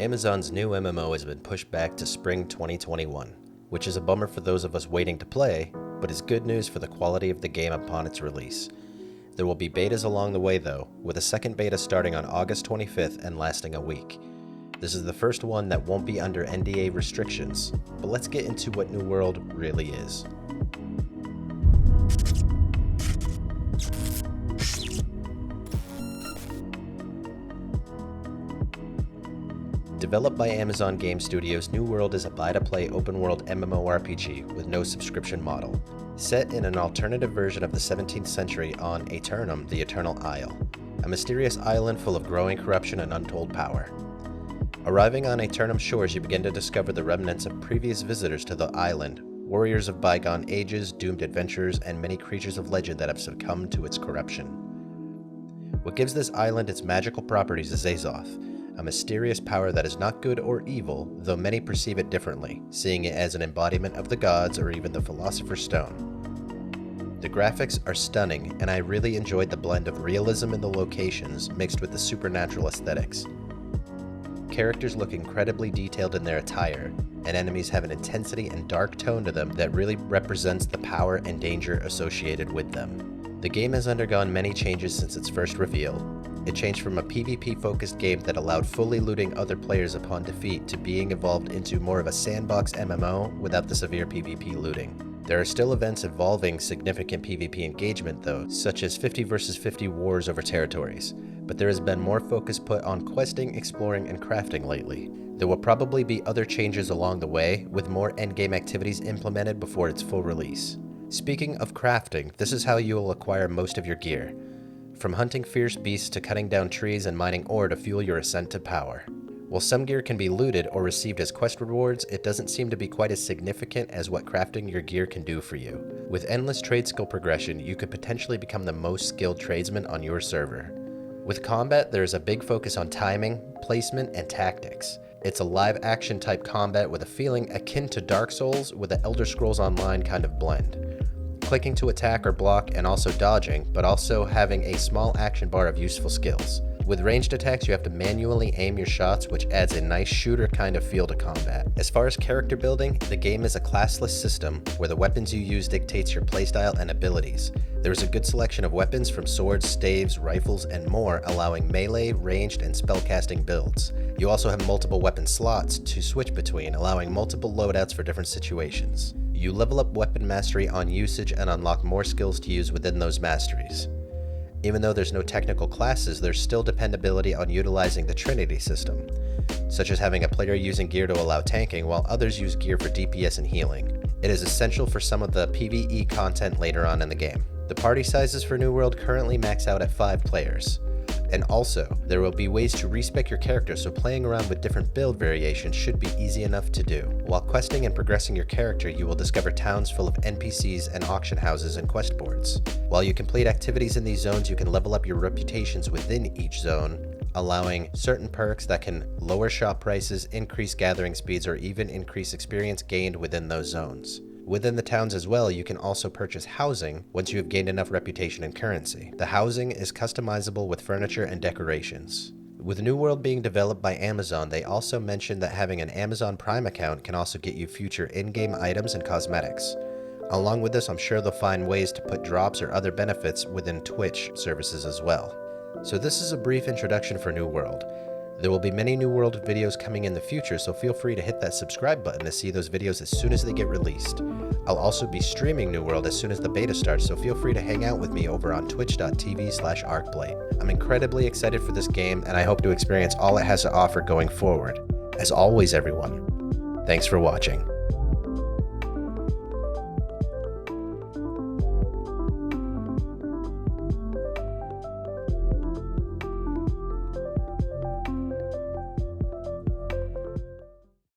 Amazon's new MMO has been pushed back to spring 2021, which is a bummer for those of us waiting to play, but is good news for the quality of the game upon its release. There will be betas along the way though, with a second beta starting on August 25th and lasting a week. This is the first one that won't be under NDA restrictions, but let's get into what New World really is. Developed by Amazon Game Studios, New World is a buy-to-play open-world MMORPG with no subscription model, set in an alternative version of the 17th century on Aeternum, the Eternal Isle, a mysterious island full of growing corruption and untold power. Arriving on Aeternum's shores, you begin to discover the remnants of previous visitors to the island, warriors of bygone ages, doomed adventurers, and many creatures of legend that have succumbed to its corruption. What gives this island its magical properties is Azoth, a mysterious power that is not good or evil, though many perceive it differently, seeing it as an embodiment of the gods or even the Philosopher's Stone. The graphics are stunning, and I really enjoyed the blend of realism in the locations mixed with the supernatural aesthetics. Characters look incredibly detailed in their attire, and enemies have an intensity and dark tone to them that really represents the power and danger associated with them. The game has undergone many changes since its first reveal. It changed from a PvP-focused game that allowed fully looting other players upon defeat to being evolved into more of a sandbox MMO without the severe PvP looting. There are still events involving significant PvP engagement though, such as 50 vs 50 wars over territories, but there has been more focus put on questing, exploring, and crafting lately. There will probably be other changes along the way, with more endgame activities implemented before its full release. Speaking of crafting, this is how you will acquire most of your gear. From hunting fierce beasts to cutting down trees and mining ore to fuel your ascent to power. While some gear can be looted or received as quest rewards, it doesn't seem to be quite as significant as what crafting your gear can do for you. With endless trade skill progression, you could potentially become the most skilled tradesman on your server. With combat, there is a big focus on timing, placement, and tactics. It's a live action type combat with a feeling akin to Dark Souls with an Elder Scrolls Online kind of blend. Clicking to attack or block and also dodging, but also having a small action bar of useful skills. With ranged attacks, you have to manually aim your shots, which adds a nice shooter kind of feel to combat. As far as character building, the game is a classless system where the weapons you use dictates your playstyle and abilities. There is a good selection of weapons from swords, staves, rifles, and more, allowing melee, ranged, and spellcasting builds. You also have multiple weapon slots to switch between, allowing multiple loadouts for different situations. You level up weapon mastery on usage and unlock more skills to use within those masteries. Even though there's no technical classes, there's still dependability on utilizing the Trinity system, such as having a player using gear to allow tanking while others use gear for DPS and healing. It is essential for some of the PvE content later on in the game. The party sizes for New World currently max out at 5 players. And also, there will be ways to respec your character, so playing around with different build variations should be easy enough to do. While questing and progressing your character, you will discover towns full of NPCs and auction houses and quest boards. While you complete activities in these zones, you can level up your reputations within each zone, allowing certain perks that can lower shop prices, increase gathering speeds, or even increase experience gained within those zones. Within the towns as well, you can also purchase housing once you have gained enough reputation and currency. The housing is customizable with furniture and decorations. With New World being developed by Amazon, they also mentioned that having an Amazon Prime account can also get you future in-game items and cosmetics. Along with this, I'm sure they'll find ways to put drops or other benefits within Twitch services as well. So this is a brief introduction for New World. There will be many New World videos coming in the future, so feel free to hit that subscribe button to see those videos as soon as they get released. I'll also be streaming New World as soon as the beta starts, so feel free to hang out with me over on twitch.tv/Arcblight. I'm incredibly excited for this game, and I hope to experience all it has to offer going forward. As always, everyone, thanks for watching.